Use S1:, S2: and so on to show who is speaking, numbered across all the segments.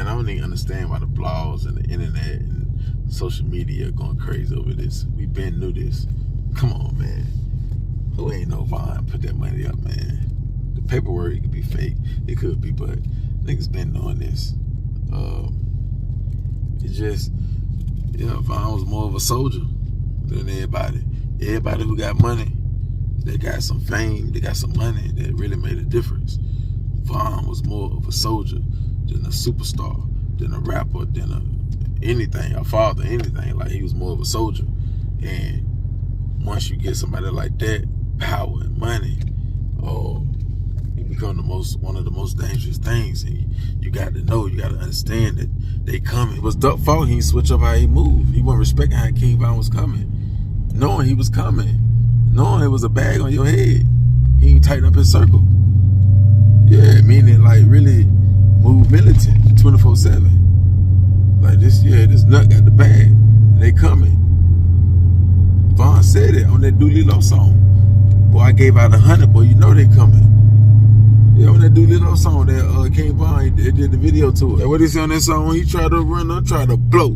S1: man, I don't even understand why the blogs and the internet and social media are going crazy over this. We been knew this. Come on, man. Who ain't no Vaughn put that money up, man? The paperwork could be fake. It could be, but niggas been knowing this. It's just, Vaughn was more of a soldier than everybody. Everybody who got money, they got some fame, they got some money that really made a difference. Vaughn was more of a soldier than a superstar, than a rapper, than anything, a father, anything. Like, he was more of a soldier. And once you get somebody like that, power and money, it become one of the most dangerous things. And you got to know, you got to understand that they coming. It was Duck's fault he switch up how he moved. He wasn't respecting how King Von was coming. Knowing he was coming, knowing it was a bag on your head, he ain't tighten up his circle. Yeah, meaning like really move militant 24/7. Like this nut got the bag, and they coming. Vaughn said it on that Dooley Low song. Boy, I gave out 100, boy, you know they coming. Yeah, on that Dooley Low song that King Von did the video to it. And what he said on that song, when he tried to run up, tried to blow.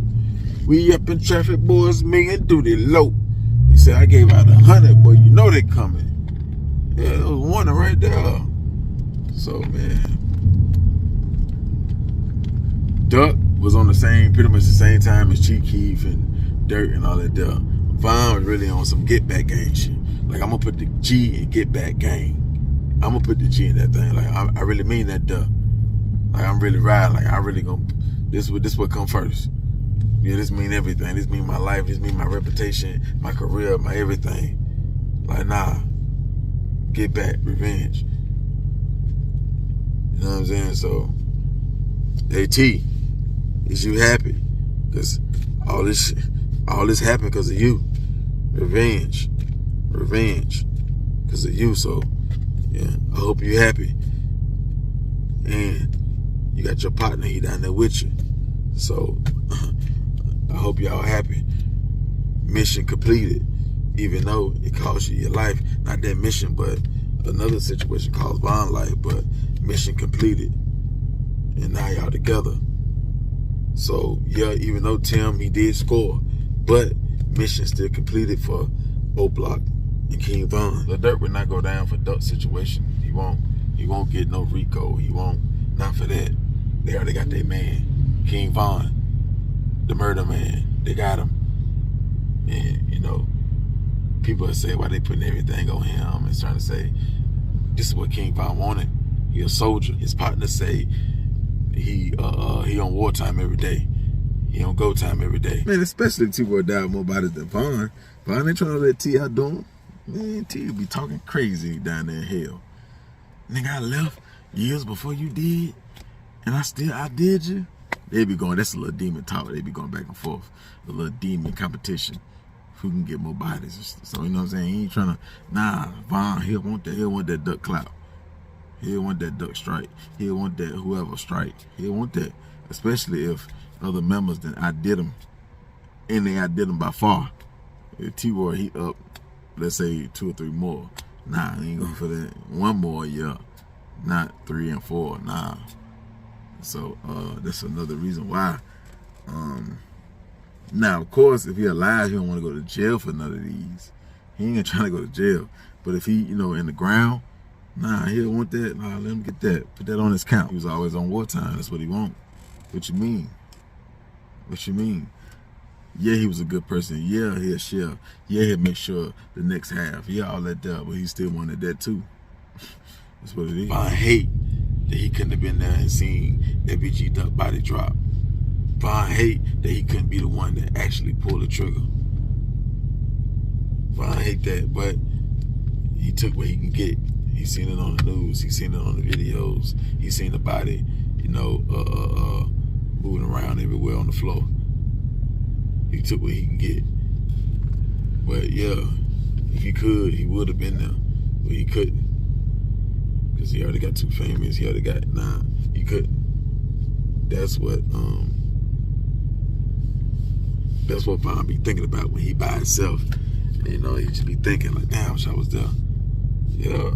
S1: We up in traffic, boys, me and Dooley Low. He said, I gave out 100, boy, you know they coming. Yeah, it was one right there. So, man, Duck was on pretty much the same time as Chief Keef and Dirt and all that there. Vaughn was really on some get back gang shit. Like, I'm gonna put the G in get back gang. I'm gonna put the G in that thing. Like, I really mean that, Duck. Like, I'm really riding. Like, I really gonna, this what come first. Yeah, this mean everything. This mean my life. This mean my reputation, my career, my everything. Like, nah, get back, revenge. You know what I'm saying? So, AT, is you happy? Because all this happened because of you. Revenge, because of you. So, yeah, I hope you happy. And you got your partner, he down there with you. So, I hope y'all happy. Mission completed, even though it cost you your life. Not that mission, but another situation cost Von life, but mission completed. And now y'all together. So, yeah, even though Tim, he did score, but mission still completed for OBlock and King Von. The Dirt would not go down for Duck's situation. He won't get no Rico. He won't, not for that. They already got their man, King Von, the murder man. They got him. And, people say why they putting everything on him and trying to say, this is what King Von wanted. He a soldier. His partner say he on wartime every day. He on go time every day. Man, especially if T-Boy died more bodies than Von. Von ain't trying to let T out doing. Man, T be talking crazy down there in hell. Nigga, I left years before you did, and I did you. They be going, that's a little demon talk. They be going back and forth. A little demon competition. Who can get more bodies. So, you know what I'm saying? He ain't trying to, nah, Von, he'll want that Duck clout. He'll want that Duck strike. He'll want that whoever strike. He'll want that. Especially if other members that outdid him. And they outdid him by far. If T-Roy, he up, let's say 2 or 3 more. Nah, he ain't going for that. 1 more, yeah. Not 3 and 4, nah. So, that's another reason why. Now, of course, if he alive, he don't want to go to jail for none of these. He ain't gonna try to go to jail. But if he, in the ground, nah, he'll want that. Nah, let him get that. Put that on his count. He was always on wartime. That's what he want. What you mean? What you mean? Yeah, he was a good person. Yeah, he'll share. Yeah, he'll make sure the next half. Yeah, all that there, but he still wanted that too. That's what it is. I hate that he couldn't have been there and seen FBG Duck body drop. Von hate that he couldn't be the one that actually pulled the trigger. Von hate that, but he took what he can get. He seen it on the news. He seen it on the videos. He seen the body, moving around everywhere on the floor. He took what he can get. But yeah, if he could, he would have been there, but he couldn't. Because he already got too famous. He already got, he couldn't. That's what Von be thinking about when he by himself. He just be thinking like, damn, I wish I was there. Yeah.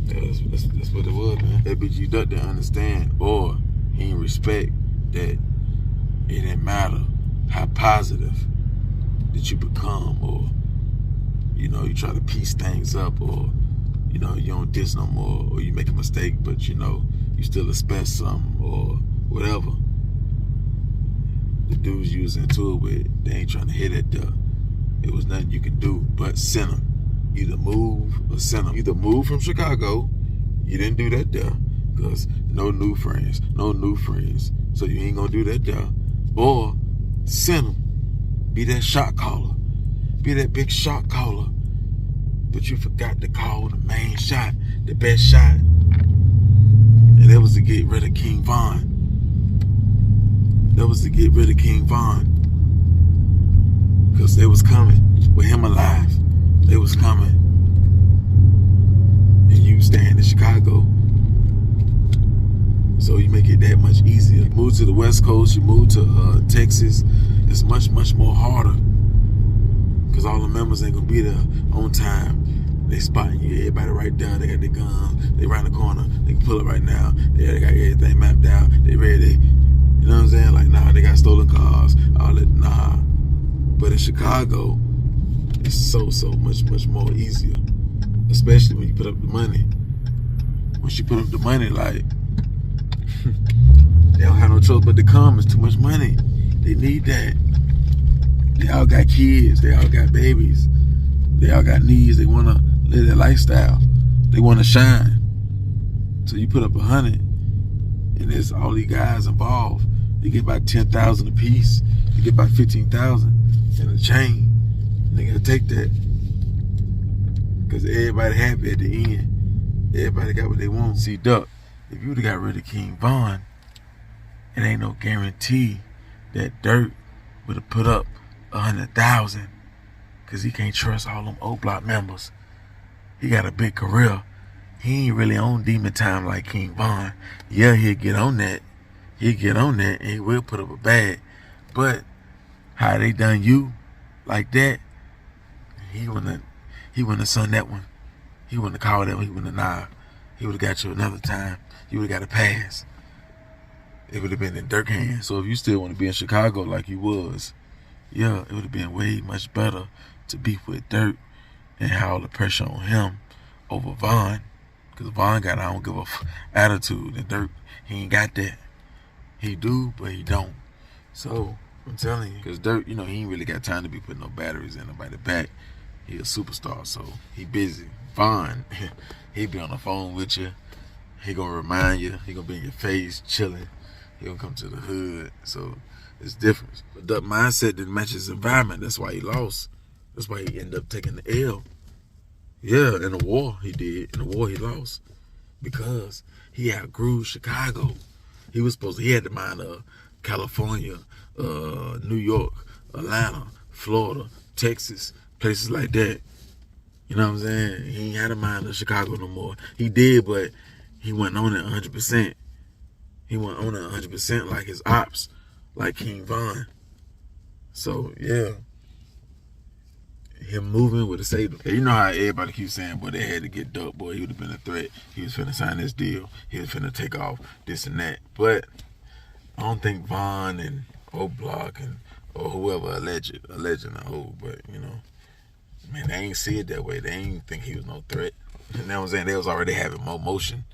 S1: Yeah, that's what it was, man. FBG Duck didn't understand, or he ain't respect that it didn't matter how positive that you become, or you know, you try to piece things up, or you know, you don't diss no more, or you make a mistake, but you know, you still expect something, or whatever. The dudes you was into it with, they ain't trying to hit it there. It was nothing you could do but send them. Either move or send them. Either move from Chicago, you didn't do that there, because no new friends, so you ain't gonna do that there. Or send them. Be that shot caller. Be that big shot caller. But you forgot to call the main shot, the best shot. And that was to get rid of King Von. Because they was coming with him alive. They was coming. And you staying in Chicago. So you make it that much easier. You move to the West Coast, you move to Texas, it's much, much more harder. Because all the members ain't gonna be there on time. They spotting you, everybody right there, they got their guns, they around the corner, they can pull it right now. They got everything mapped out, they ready. You know what I'm saying? Like, nah, they got stolen cars, all that, nah. But in Chicago, it's so much more easier. Especially when you put up the money. Once you put up the money, like, they don't have no choice but to come. It's too much money. They need that. They all got kids. They all got babies. They all got needs. They want to live their lifestyle. They want to shine. So you put up 100, and there's all these guys involved. You get about 10,000 a piece. You get about 15,000 in a chain. And they gotta take that, because everybody happy at the end. Everybody got what they want. See, Duck, if you would've got rid of King Von, it ain't no guarantee that Dirt would have put up 100,000, because he can't trust all them OBlock members. He got a big career. He ain't really on demon time like King Von. Yeah, he'll get on that. And he will put up a bag. But how they done you like that, he wouldn't have sung that one. He wouldn't have called that one. He wouldn't have nah. He would have got you another time. You would have got a pass. It would have been in Dirk hands. So if you still want to be in Chicago like you was, yeah, it would have been way much better to be with Dirk and have all the pressure on him over Von. Because Von got I don't give a attitude. And Dirk, he ain't got that. He do, but he don't. So I'm telling you, because Dirk, you know, he ain't really got time to be putting no batteries in nobody back. He a superstar, so he busy. Von, he be on the phone with you. He gonna remind you. He gonna be in your face, chilling. He gonna come to the hood. So it's different. But Duck mindset didn't match his environment. That's why he lost. That's why he ended up taking the L. Yeah, in the war he did. In the war he lost because he outgrew Chicago. He had the mind of California, New York, Atlanta, Florida, Texas, places like that. You know what I'm saying? He ain't had a mind of Chicago no more. He did, but he wasn't on it 100%. He wasn't on it 100% like his ops, like King Von. So, yeah. Him moving would have saved him. You know how everybody keeps saying, boy, they had to get Duck, boy, he would have been a threat. He was finna sign this deal. He was finna take off this and that. But I don't think Von and OBlock or whoever alleged I hope, but you know, man, they ain't see it that way. They ain't think he was no threat. You know what I'm saying? They was already having more motion.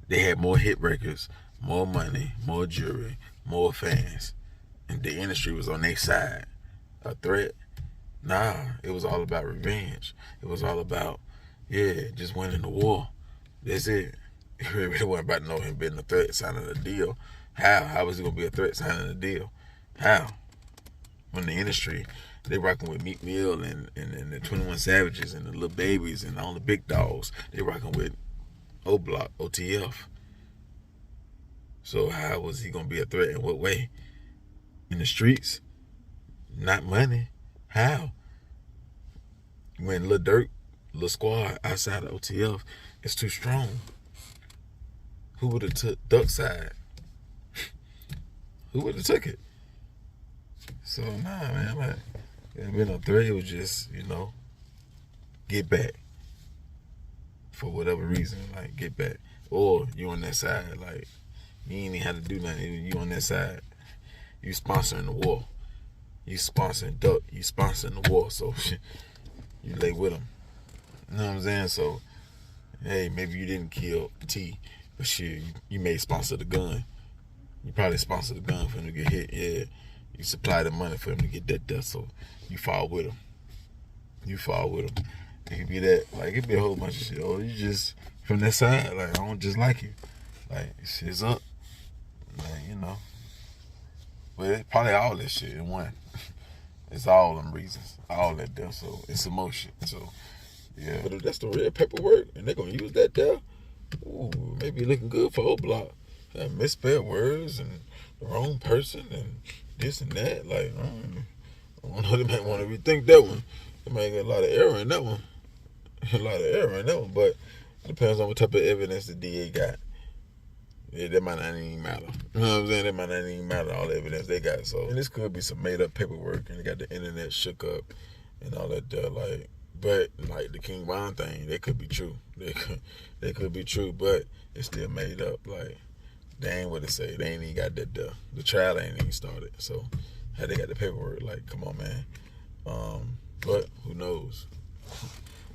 S1: They had more hit records, more money, more jewelry, more fans. And the industry was on their side. A threat? Nah, it was all about revenge. It was all about, just winning the war. That's it. It really wasn't about him being a threat, signing a deal. How? How was he going to be a threat, signing a deal? How? When the industry, they rocking with Meek Mill and the 21 Savages and the Little Babies and all the big dogs. They rocking with OBlock, OTF. So how was he going to be a threat? In what way? In the streets? Not money. How? When Lil Durk, Lil Squad outside of OTF is too strong. Who would have took Duck's side? Who would have took it? So nah, man, like it been a threat. It was just, get back for whatever reason, like get back. Or you on that side, like You ain't even had to do nothing. You on that side. You sponsoring the war. You sponsoring Duck. You sponsoring the war. So you lay with him. You know what I'm saying? So, hey, maybe you didn't kill T, but shit, you may sponsor the gun. You probably sponsor the gun for him to get hit. Yeah, you supply the money for him to get that death. So you fall with him. You fall with him. It could be that. Like, it could be a whole bunch of shit. Oh, you just from that side. Like, I don't just like you. Like, shit's up. Like, you know. But it's probably all that shit in one. It's all them reasons. All that death. So it's emotion. So, yeah. But if that's the real paperwork and they're going to use that there, ooh, maybe looking good for OBlock. Misspelled words and the wrong person and this and that. Like, I don't know, they might want to rethink that one. They might get a lot of error in that one. But it depends on what type of evidence the DA got. Yeah, that might not even matter. You know what I'm saying? That might not even matter, all the evidence they got. So, and this could be some made up paperwork and they got the internet shook up and all that. But like the King Von thing, that could be true. They could be true, but it's still made up. Like, they ain't what they say. They ain't even got that. The trial ain't even started. So, how they got the paperwork? Like, come on, man. But who knows?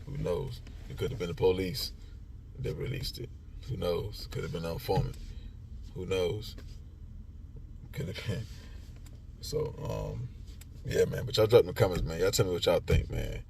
S1: Who knows? It could have been the police that released it. Who knows? Could have been an informant. Who knows? Could have been. So, yeah, man. But y'all drop in the comments, man. Y'all tell me what y'all think, man.